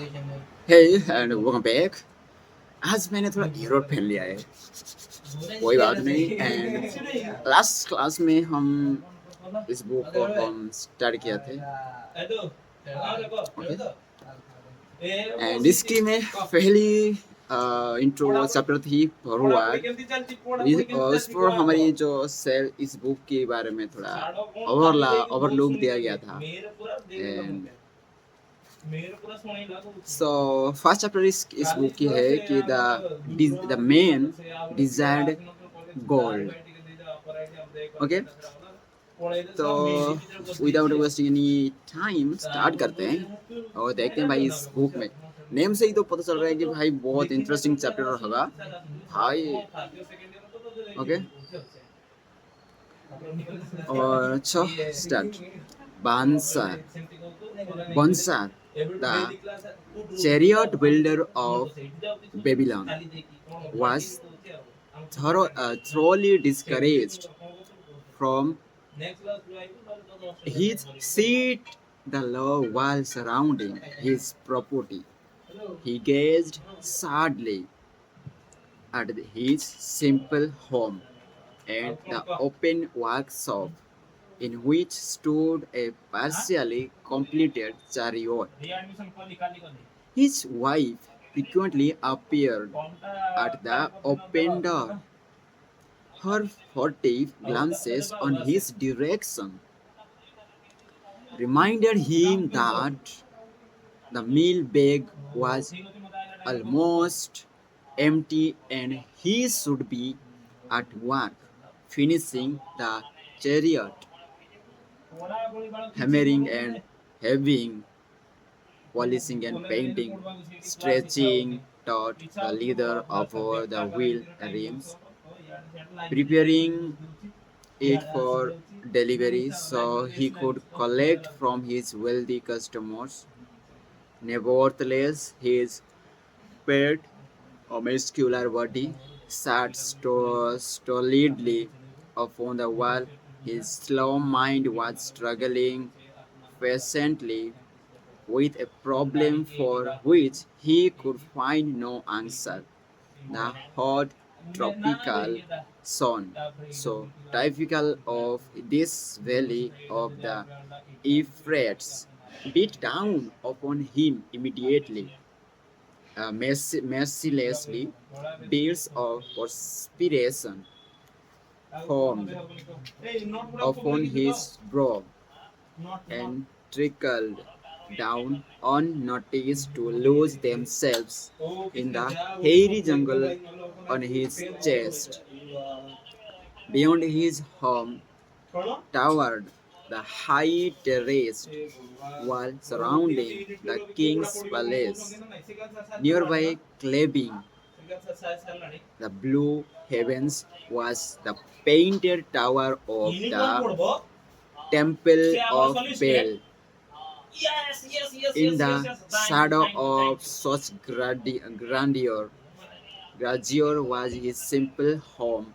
Hey and welcome back. आज मैंने थोड़ा एरर पहन लिया है, कोई बात नहीं। एंड लास्ट क्लास में हम इस बुक को हम स्टार्ट किया थे। ओके, एंड इसकी में पहली इंट्रो चैप्टर थी फॉरवर्ड। उस पर हमारी जो सेल इस बुक के बारे में थोड़ा ओवरलुक दिया गया था। And so first chapter is book की है कि the man desired gold. Okay, तो without wasting any time start करते हैं और देखते हैं भाई इस बुक में नेम से ही तो पता चल रहा है कि भाई बहुत इंटरेस्टिंग चैप्टर होगा भाई। ओके, और अच्छा start. Bouncer Bonsar, the chariot builder of Babylon, was thoroughly discouraged from his seat. The low wall surrounding his property. He gazed sadly at his simple home and the open workshop in which stood a partially completed chariot. His wife frequently appeared at the open door. Her furtive glances on his direction reminded him that the meal bag was almost empty and he should be at work finishing the chariot. Hammering and heaving, polishing and painting, stretching taut the leather over the wheel rims, preparing it for delivery so he could collect from his wealthy customers. Nevertheless, his pet, a muscular body, sat stolidly upon the wall. His slow mind was struggling patiently with a problem for which he could find no answer. The hot tropical sun, so typical of this valley of the Euphrates, beat down upon him immediately. Mercilessly, beads of perspiration formed upon his brow and trickled down unnoticed to lose themselves in the hairy jungle on his chest. Beyond his home towered the high terraced wall surrounding the king's palace. Nearby, clapping the blue heavens, was the painted tower of the Temple of Baal. In the shadow of such grandeur was his simple home,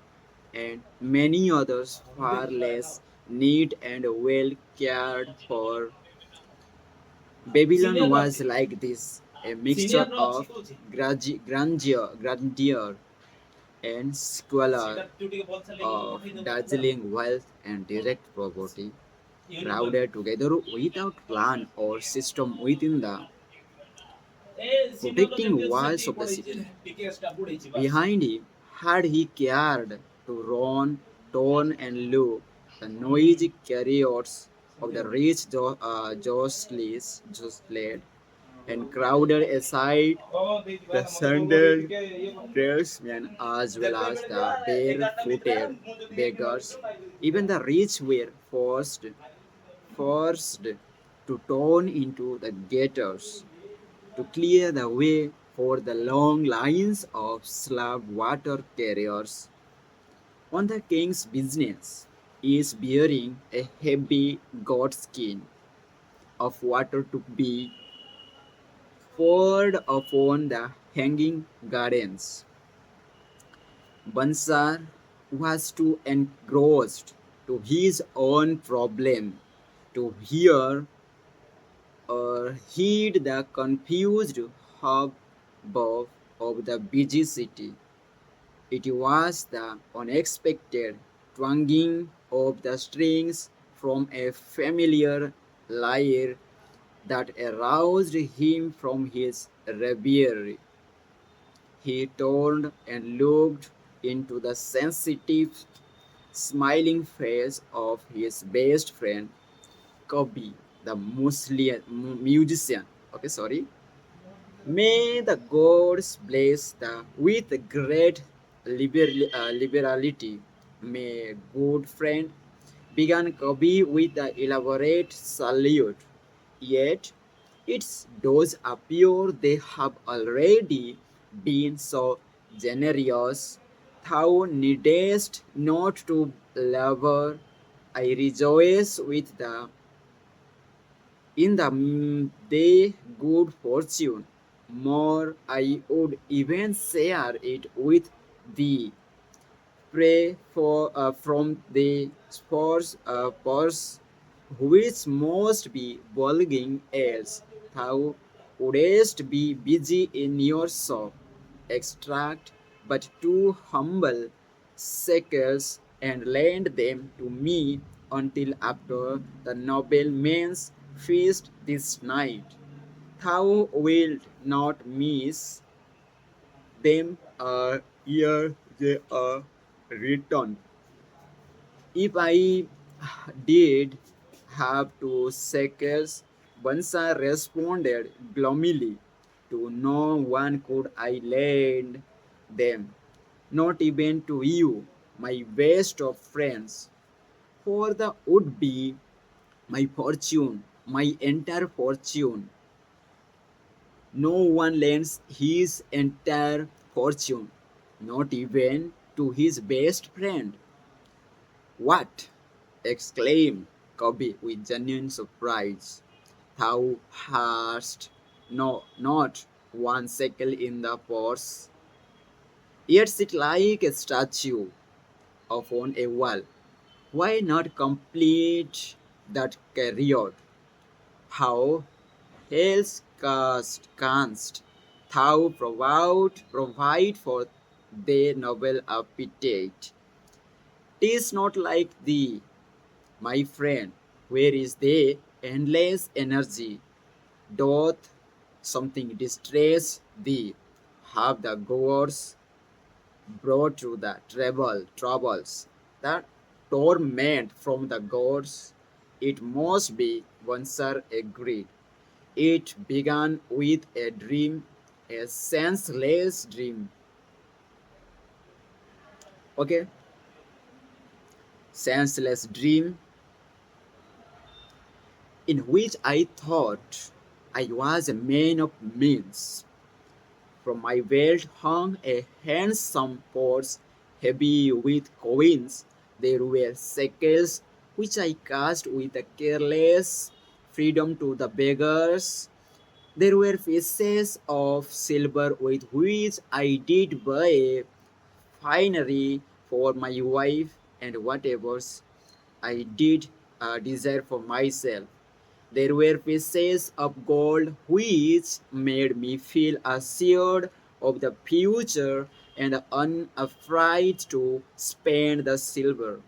and many others far less neat and well cared for. Babylon was like this, a mixture of grandeur and squalor, of dazzling wealth and direct poverty, crowded together without plan or system within the protecting walls of the city. Behind him, had he cared to run, turn, and look, the noisy chariots of the rich jostled and crowded aside the sandaled tradesmen as well as the barefooted beggars. Even the rich were forced to turn into the gutters to clear the way for the long lines of slab water carriers. On the king's business is bearing a heavy goat skin of water to be poured upon the hanging gardens. Bansar was too engrossed to his own problem to hear or heed the confused hubbub of the busy city. It was the unexpected twanging of the strings from a familiar lyre that aroused him from his reverie. He turned and looked into the sensitive, smiling face of his best friend, Kobe, the musician. Okay, sorry. May the gods bless the with great liberality. May good friend began Kobe with the elaborate salute. Yet it does appear they have already been so generous. Thou needest not to labor. I rejoice with the in the day good fortune. More I would even share it with thee. Pray for from the purse which must be bulging as thou wouldest be busy in your shop. Extract but two humble shekels and lend them to me until after the nobleman's feast this night. Thou wilt not miss them ere they are returned. If I did have two seconds, Bansa responded gloomily. To no one could I lend them, not even to you, my best of friends. For the would be my fortune, my entire fortune. No one lends his entire fortune, not even to his best friend. What? Exclaimed Kobe with genuine surprise. Thou hast not one shekel in the purse, yet sit like a statue upon a wall. Why not complete that career? How else canst thou provide for their noble appetite? 'Tis not like thee, my friend, where is thy endless energy? Doth something distress thee? Have the gods brought you the troubles, the torment from the gods? It must be, once agreed. It began with a dream, a senseless dream. Okay, senseless dream in which I thought I was a man of means. From my belt hung a handsome purse heavy with coins. There were shekels which I cast with a careless freedom to the beggars. There were pieces of silver with which I did buy finery for my wife and whatever I did desire for myself. There were pieces of gold which made me feel assured of the future and unafraid to spend the silver.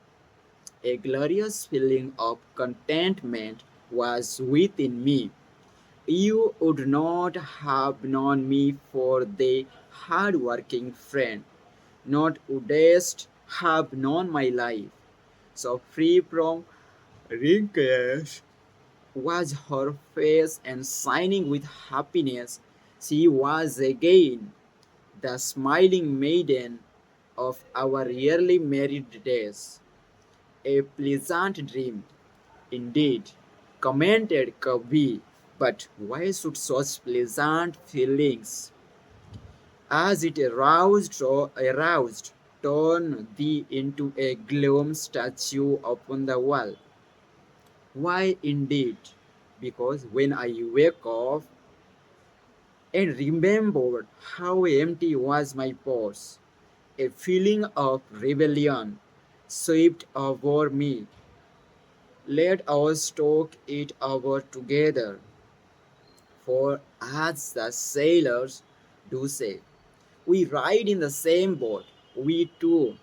A glorious feeling of contentment was within me. You would not have known me for the hard-working friend, not wouldst have known my life. So free from wrinkles was her face and shining with happiness. She was again the smiling maiden of our early married days. A pleasant dream, indeed, commented Kavi. But why should such pleasant feelings, as it aroused, turn thee into a gloom statue upon the wall? Why indeed? Because when I wake up and remembered how empty was my purse, a feeling of rebellion swept over me. Let us talk it over together. For as the sailors do say, we ride in the same boat. We too,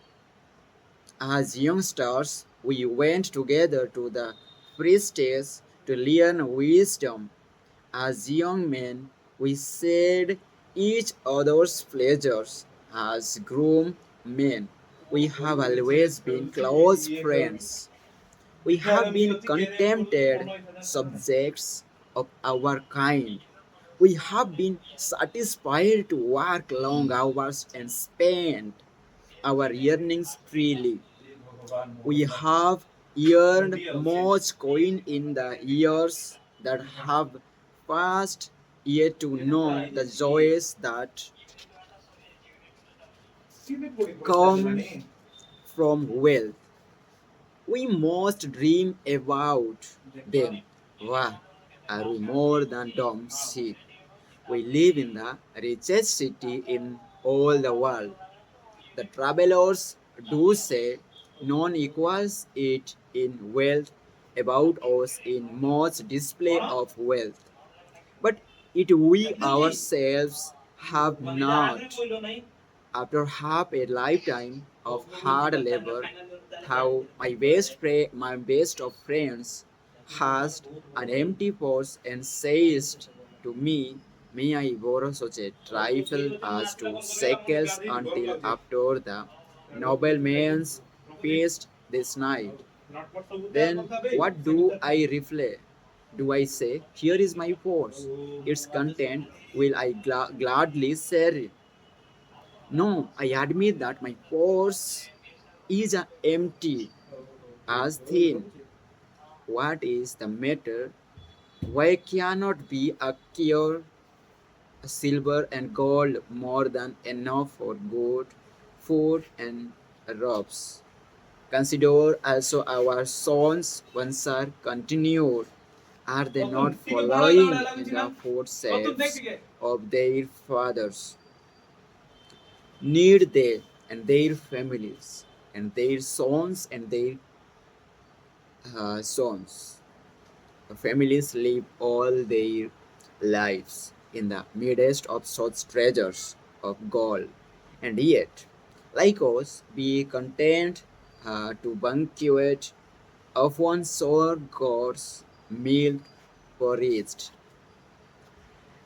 as youngsters, we went together to the priestess to learn wisdom. As young men, we shared each other's pleasures. As grown men, we have always been close friends. We have been contented subjects of our kind. We have been satisfied to work long hours and spend our earnings freely. We have earned much coin in the years that have passed, yet to know the joys that come from wealth. We must dream about them. Why are we more than dumb sheep? We live in the richest city in all the world. The travelers do say none equals it in wealth about us in much display of wealth. But it we ourselves have not. After half a lifetime of hard labor, how my best of friends has an empty purse and says to me, may I borrow such a trifle as 2 shekels until after the nobleman's feast this night. Then what do I reflect? Do I say, here is my purse, its content will I gladly share it? No, I admit that my purse is empty as thin. What is the matter? Why cannot be a cure silver and gold more than enough for good, food and robes? Consider also our sons once are continued. Are they not following in the footsteps of their fathers? Need they and their families and their sons and their sons. The families live all their lives in the midst of such treasures of gold, and yet, like us, be content to banquet of one sour God's milk porridge.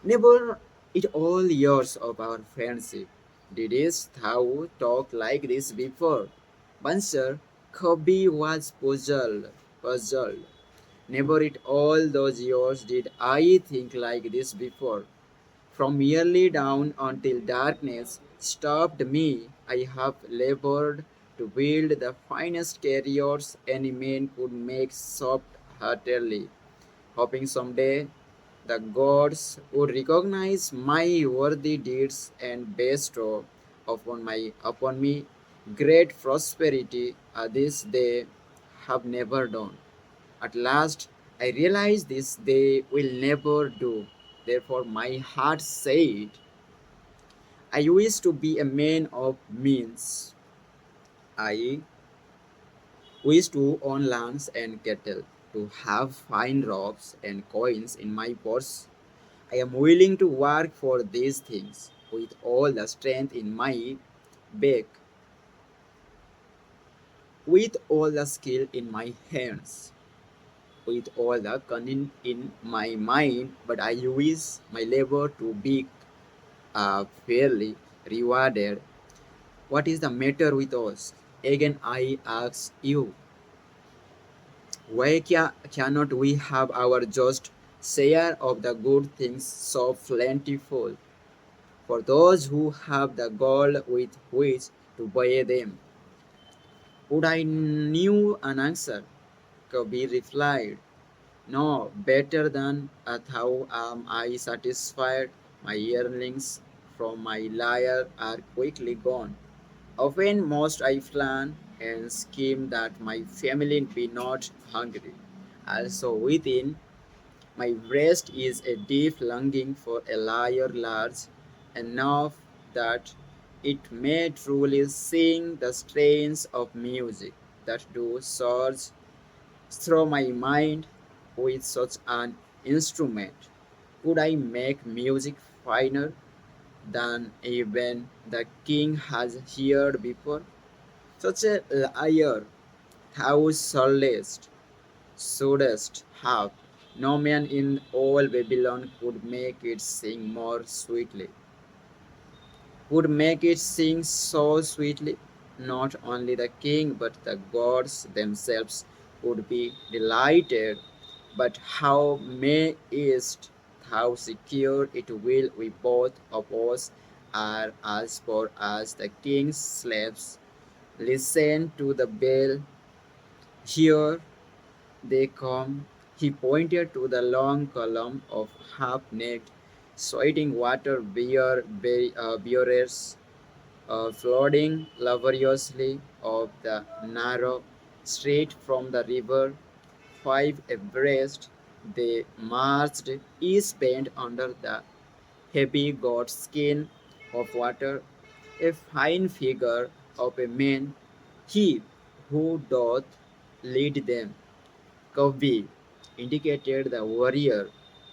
Never in all years of our friendship didst thou talk like this before. Answer, Kobe was puzzled. Never in all those years did I think like this before. From early dawn until darkness stopped me, I have labored to build the finest carriers any man could make soft-heartedly, hoping someday the gods would recognize my worthy deeds and bestow upon me great prosperity. This they have never done. At last I realized this they will never do. Therefore my heart said, I wish to be a man of means. I wish to own lands and cattle, to have fine robes and coins in my purse. I am willing to work for these things with all the strength in my back, with all the skill in my hands, with all the cunning in my mind, but I wish my labor to be fairly rewarded. What is the matter with us? Again, I ask you, why cannot we have our just share of the good things so plentiful? For those who have the gold with which to buy them. Would I knew an answer? Kabir replied, no, better than thou am I satisfied. My earnings from my lyre are quickly gone. Often must I plan and scheme that my family be not hungry. Also within my breast is a deep longing for a lyre large enough that it may truly sing the strains of music that do surge through my mind with such an instrument. Could I make music finer than even the king has heard before? Such a liar, thou shouldest have. No man in all Babylon could make it sing more sweetly, would make it sing so sweetly. Not only the king, but the gods themselves would be delighted. But how mayest thou secure it will we both of us are as poor as the king's slaves. Listen to the bell, here they come. He pointed to the long column of half-naked, sweating water bearers floating laboriously up the narrow street from the river. Five abreast, they marched, each penned under the heavy goat skin of water, a fine figure of a man, he who doth lead them. Kavi indicated the warrior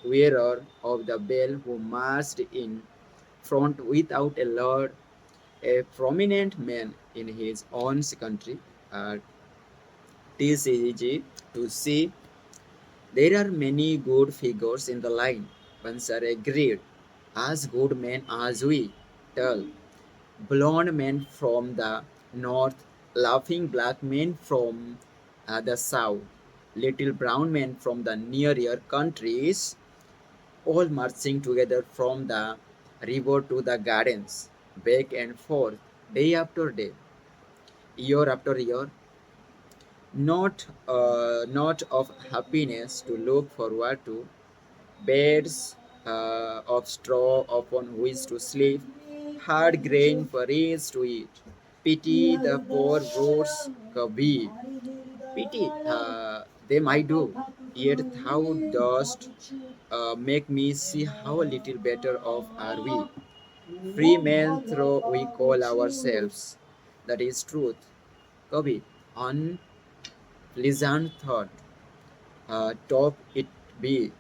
wearer of the bell who marched in front without a lord, a prominent man in his own country, uh, TCG, to see there are many good figures in the line. Bansar agreed, as good men as we tell, blond men from the north, laughing black men from the south, little brown men from the nearer countries, all marching together from the river to the gardens, back and forth, day after day, year after year, not of happiness to look forward to, beds of straw upon which to sleep, hard grain for each to eat. Pity the poor brutes, Kabir. Pity them I do, yet thou dost make me see how little better off are we. Free men through we call ourselves. That is truth. Kabir, unpleasant thought, top it be.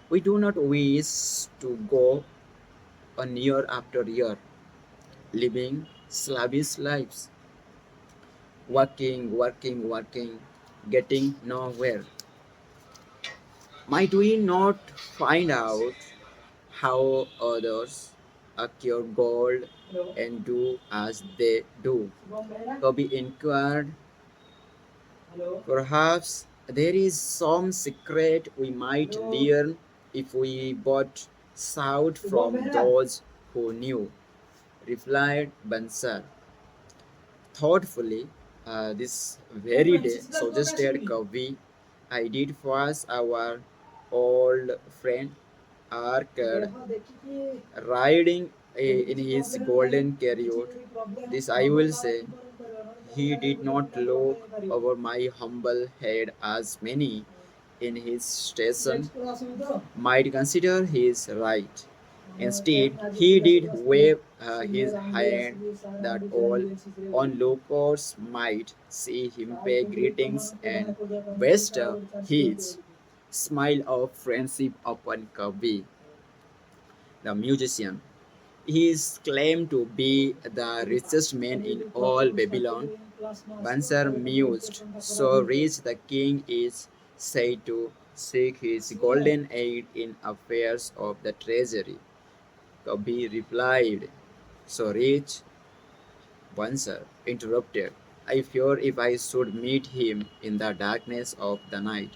We do not wish to go on year after year, living slavish lives, working, getting nowhere. Might we not find out how others acquire gold and do as they do? Kobe inquired. Perhaps there is some secret we might learn if we but sought from those who knew, replied Bansar. Thoughtfully, this very day, suggested Kavi, I did was our old friend Arkad riding in his golden chariot. This I will say, he did not look over my humble head as many in his station might consider his right. Instead, he did wave his hand that all onlookers might see him pay greetings and bestow his smile of friendship upon Kavi, the musician. He is claimed to be the richest man in all Babylon. Bansar mused, so rich the king is said to seek his golden aid in affairs of the treasury. Kabir replied, so rich, Bansar interrupted. I fear if I should meet him in the darkness of the night,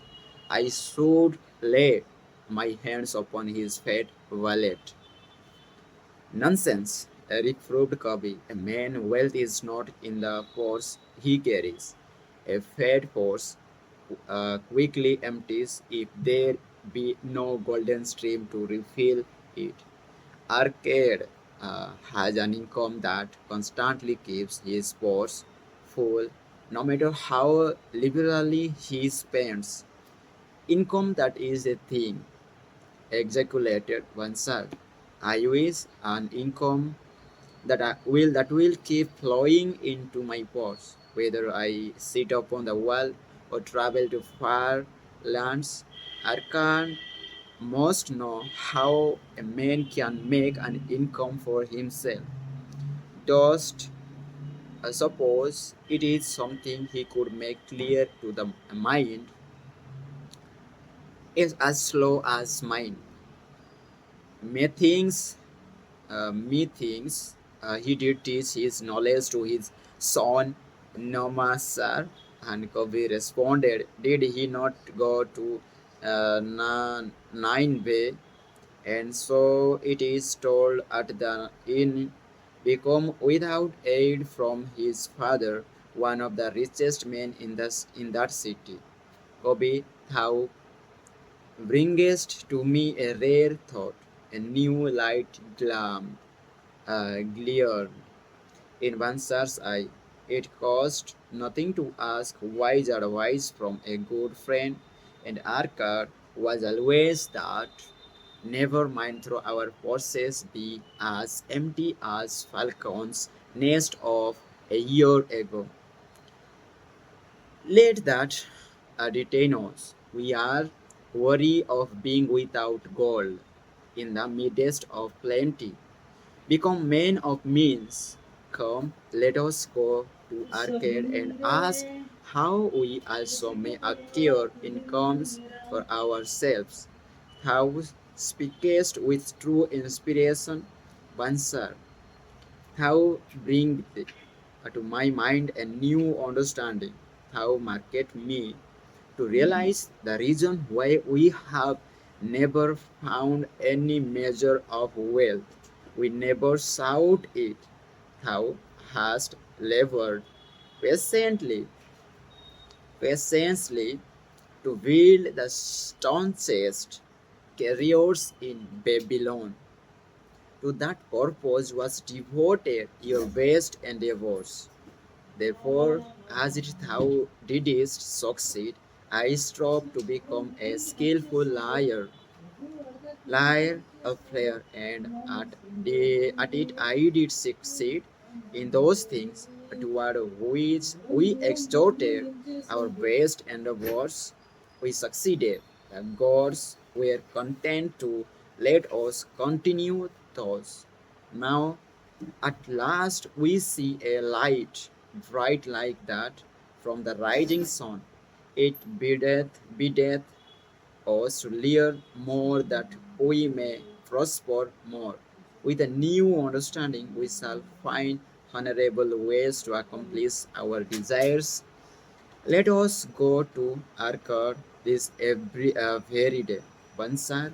I should lay my hands upon his fat wallet. Nonsense, reproved Kabi. A man's wealth is not in the purse he carries. A fat purse quickly empties if there be no golden stream to refill it. Arcade has an income that constantly keeps his purse full, no matter how liberally he spends. Income that is a thing ejaculated oneself. I wish an income that will keep flowing into my purse, whether I sit upon the wall or travel to far lands. Arkan must know how a man can make an income for himself. Dost suppose it is something he could make clear to the mind is as slow as mine. Methinks, methinks he did teach his knowledge to his son Namasar, and Kavi responded, did he not go to Nineveh? And so it is told at the inn, become without aid from his father, one of the richest men in that city. Kobe, thou bringest to me a rare thought, a new light gleared in Vansar's eye. It cost nothing to ask wise advice from a good friend, and Arkad was always that. Never mind though our purses be as empty as Falcon's nest of a year ago. Let that detain us. We are weary of being without gold in the midst of plenty. Become men of means. Come, let us go to arcade and ask how we also may acquire incomes for ourselves. Thou speakest with true inspiration, Bansar. Thou bring to my mind a new understanding. Thou market me to realize the reason why we have never found any measure of wealth. We never sought it. Thou hast labored patiently, patiently to build the staunchest careers in Babylon. To that purpose was devoted your best endeavors. Therefore, as it thou didst succeed, I strove to become a skillful liar, a player, and at it I did succeed in those things toward which we extorted our best endeavors. We succeeded. The gods were content to let us continue thus. Now, at last, we see a light, bright like that, from the rising sun. It biddeth us to learn more that we may prosper more. With a new understanding, we shall find honorable ways to accomplish our desires. Let us go to Arcad this very day. Bansar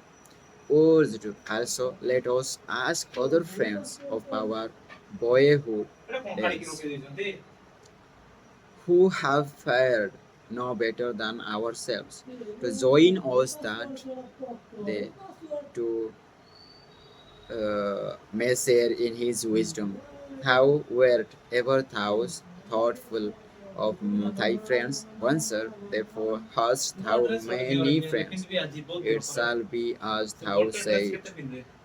urged. Also, let us ask other friends of our boyhood days who have fared no better than ourselves to join us that they to may share in his wisdom. Thou wert ever thou thoughtful of thy friends, answer, therefore hast thou many friends. It shall be as thou said.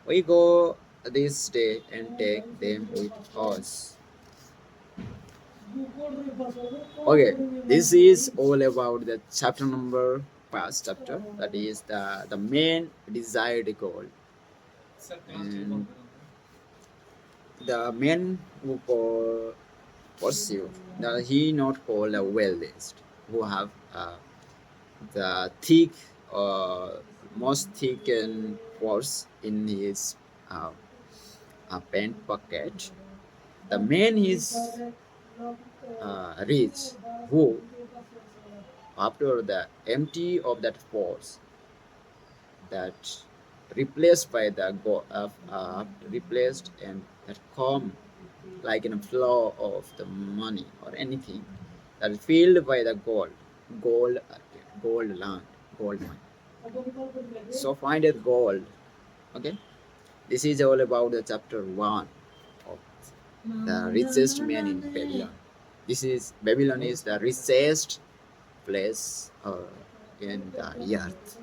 We go this day and take them with us. Okay, this is all about the chapter number past chapter, that is the main desired goal. And the men who pursue, he not called the wealthiest, who have the thick, most thick and purse in his uh, pant pocket. The man is rich, who after the empty of that purse, that replaced by the replaced and that come like in a flow of the money or anything that is filled by the gold, gold land, gold mine. So find it gold. Okay, this is all about the chapter one of the richest man in Babylon. This is Babylon is the richest place in the earth.